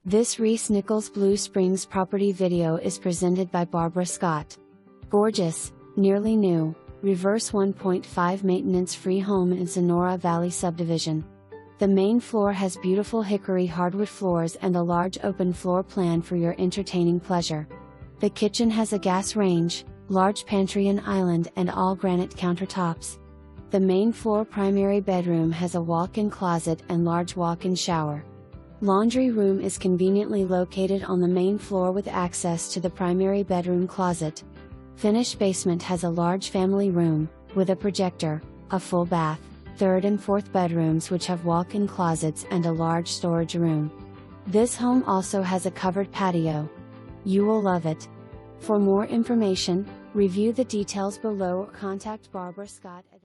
This ReeceNichols Blue Springs property video is presented by Barbara Scott. Gorgeous, nearly new, reverse 1.5 maintenance-free home in Sonora Valley Subdivision. The main floor has beautiful hickory hardwood floors and a large open floor plan for your entertaining pleasure. The kitchen has a gas range, large pantry and island and all granite countertops. The main floor primary bedroom has a walk-in closet and large walk-in shower. Laundry room is conveniently located on the main floor with access to the primary bedroom closet. Finished basement has a large family room, with a projector, a full bath, third and fourth bedrooms which have walk-in closets and a large storage room. This home also has a covered patio. You will love it. For more information, review the details below or contact Barbara Scott at